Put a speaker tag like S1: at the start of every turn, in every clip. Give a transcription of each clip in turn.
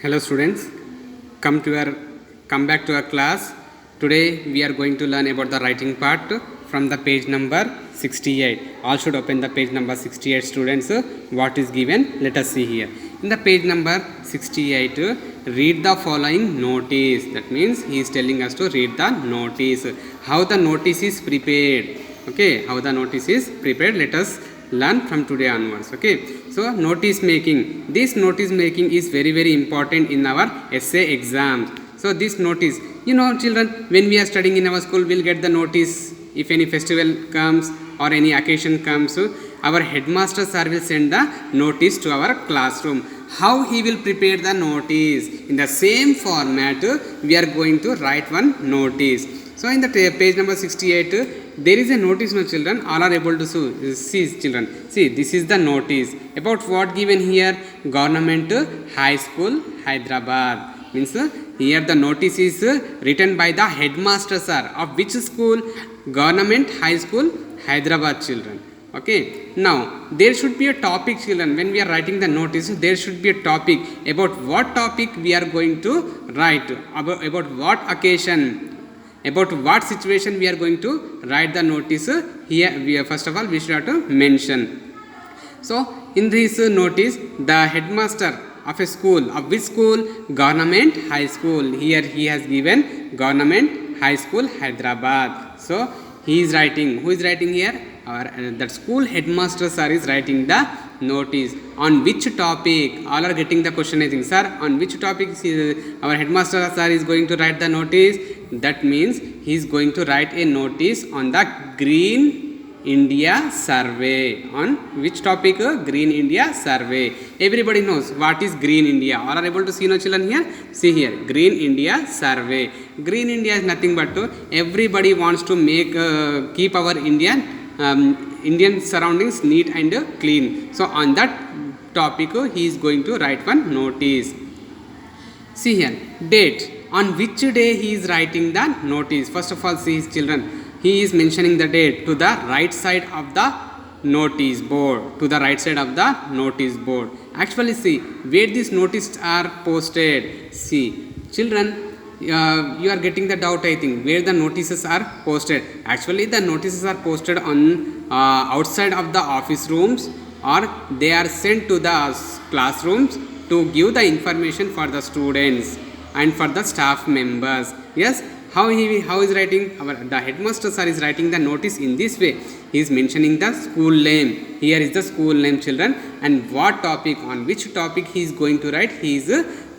S1: Hello students, come back to our class. Today we are going to learn about the writing part from the page number 68. All should open the page number 68 students. What is given? Let us see here. In the page number 68, read the following notice. That means he is telling us to read the notice. How the notice is prepared. Okay, how the notice is prepared. Let us learn from today onwards. Okay, so notice making, this notice making is very important in our essay exams. So this notice, children, when we are studying in our school, we'll get the notice. If any festival comes or any occasion comes, our headmaster sir will send the notice to our classroom. How he will prepare the notice? In the same format, we are going to write one notice. So in the page number 68, there is a notice, no children, all are able to see children. See, this is the notice. About what given here? Government High School, Hyderabad. Means here the notice is written by the headmaster sir. Of which school? Government High School, Hyderabad children. Okay. Now, there should be a topic children. When we are writing the notice, there should be a topic. About what topic we are going to write. About what occasion. About what situation we are going to write the notice. Here, first of all, we should have to mention. So, in this notice, the headmaster of a school, of which school? Government High School. Here he has given Government High School, Hyderabad. So, he is writing. Who is writing here? That school headmaster sir is writing the notice. On which topic? All are getting the question, I think. Sir, on which topic our headmaster sir is going to write the notice? That means he is going to write a notice on the Green India Survey. On which topic? Green India Survey. Everybody knows what is Green India. All are able to see, no children here? See here, Green India Survey. Green India is nothing but everybody wants to make keep our Indian surroundings neat and clean. So on that topic he is going to write one notice. See here, date. On which day he is writing the notice? First of all, see his children. He is mentioning the date to the right side of the notice board. To the right side of the notice board. Actually, see where these notices are posted. See, children, you are getting the doubt, I think, where the notices are posted. Actually, the notices are posted on outside of the office rooms, or they are sent to the classrooms to give the information for the students and for the staff members. Yes, how is writing? The headmaster sir is writing the notice in this way. He is mentioning the school name. Here is the school name, children, and what topic, on which topic he is going to write. He is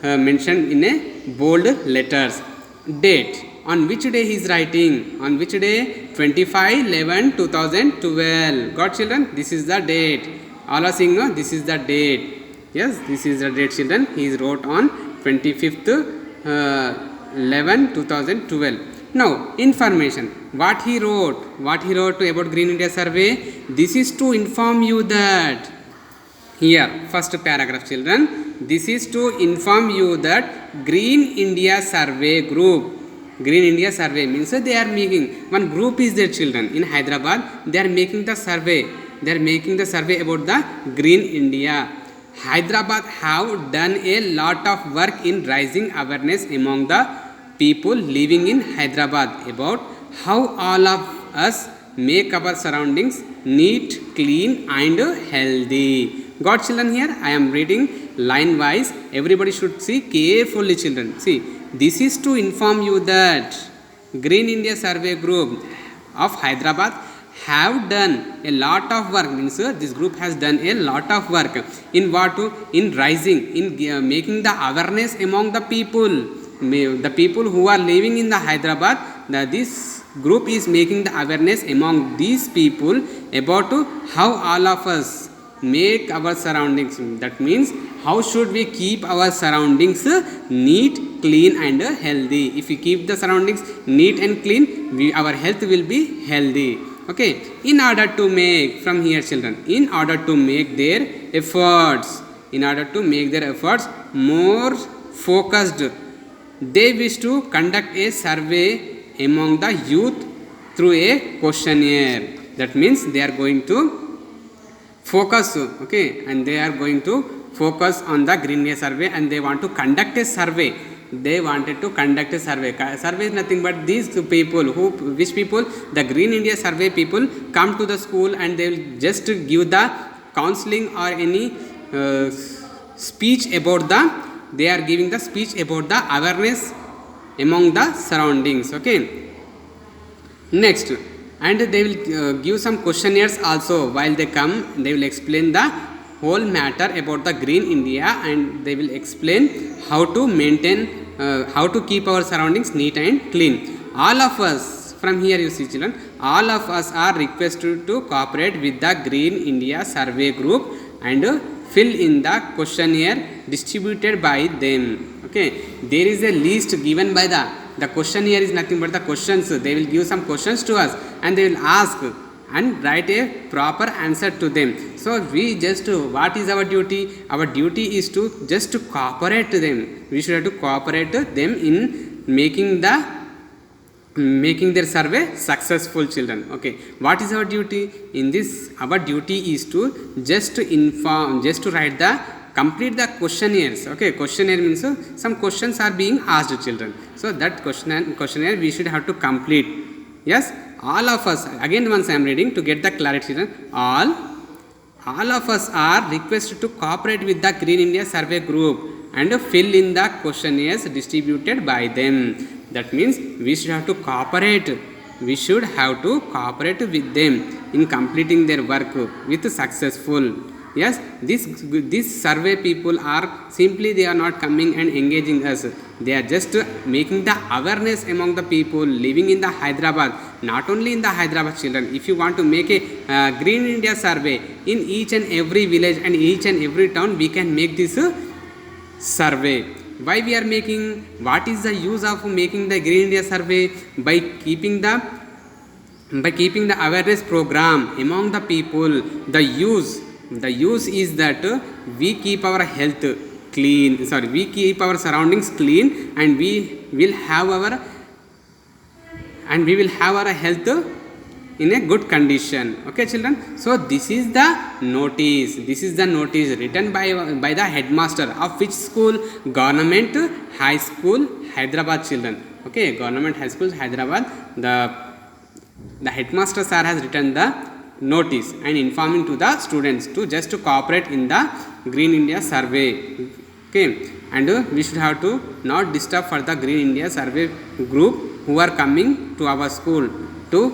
S1: mentioned in a bold letters. Date. On which day he is writing? On which day? 25/11/2012. Got children? This is the date. All are saying no? This is the date. Yes, this is the date, children. He is wrote on 25th 11/2012. Now, information. What he wrote about Green India Survey. This is to inform you that. Here, first paragraph, children. This is to inform you that Green India Survey Group. Green India Survey means they are making one group is there, children, in Hyderabad. They are making the survey. They are making the survey about the Green India. Hyderabad have done a lot of work in raising awareness among the people living in Hyderabad about how all of us make our surroundings neat, clean and healthy. Got children here? I am reading line wise. Everybody should see carefully, children. See, this is to inform you that Green India Survey Group of Hyderabad have done a lot of work. Means this group has done a lot of work in what? In rising, in making the awareness among the people. The people who are living in the Hyderabad, this group is making the awareness among these people about how all of us make our surroundings. That means how should we keep our surroundings neat, clean and healthy. If we keep the surroundings neat and clean, our health will be healthy. Okay, in order to make, from here children, in order to make their efforts more focused, they wish to conduct a survey among the youth through a questionnaire. That means they are going to focus, okay, and they are going to focus on the Green India survey and they want to conduct a survey. They wanted to conduct a survey. Survey is nothing but these people, which people? The Green India survey people come to the school and they will just give the counseling or any speech about they are giving the speech about the awareness among the surroundings. Okay. Next, and they will give some questionnaires also. While they come, they will explain the whole matter about the Green India and they will explain how to maintain, how to keep our surroundings neat and clean. All of us, from here you see children, all of us are requested to cooperate with the Green India survey group and fill in the questionnaire distributed by them. Okay, there is a list given by the questionnaire is nothing but the questions. They will give some questions to us and they will ask and write a proper answer to them. So we just, what is our duty? Our duty is to just to cooperate to them. We should have to cooperate them in making their survey successful, children. Okay, what is our duty in this? Our duty is to just to inform, just to write complete the questionnaires. Okay, questionnaire means some questions are being asked, children. So that questionnaire we should have to complete. Yes, all of us, again once I am reading to get the clarity, children. All of us are requested to cooperate with the Green India survey group and fill in the questionnaires distributed by them. That means we should have to cooperate. We should have to cooperate with them in completing their work with successful. Yes, this survey people are simply, they are not coming and engaging us. They are just making the awareness among the people living in the Hyderabad. Not only in the Hyderabad, children. If you want to make a Green India survey in each and every village and each and every town, we can make this survey. Why we are making? What is the use of making the Green India survey? By keeping the awareness program among the people. The use is that we keep our health clean. We keep our surroundings clean, and we will have our health in a good condition. Okay, children. So this is the notice. This is the notice written by the headmaster of which school? Government High School, Hyderabad, children. Okay, Government High School, Hyderabad. The headmaster sir has written the notice and informing to the students to just to cooperate in the Green India survey. Okay, and we should have to not disturb for the Green India survey group who are coming to our school to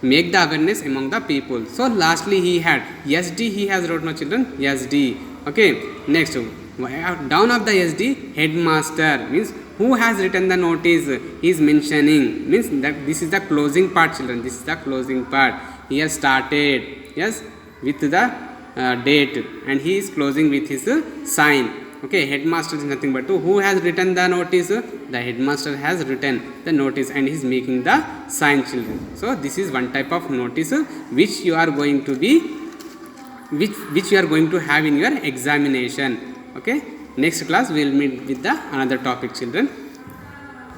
S1: make the awareness among the people. So lastly he had SD, he has wrote, no children, SD. Okay, next down of the SD, headmaster means who has written the notice is mentioning, means that this is the closing part, children. This is the closing part. He has started, yes, with the date, and he is closing with his sign. Okay, headmaster is nothing but who has written the notice? The headmaster has written the notice and he is making the sign, children. So this is one type of notice which you are going to be, which you are going to have in your examination. Okay, next class we will meet with the another topic, children.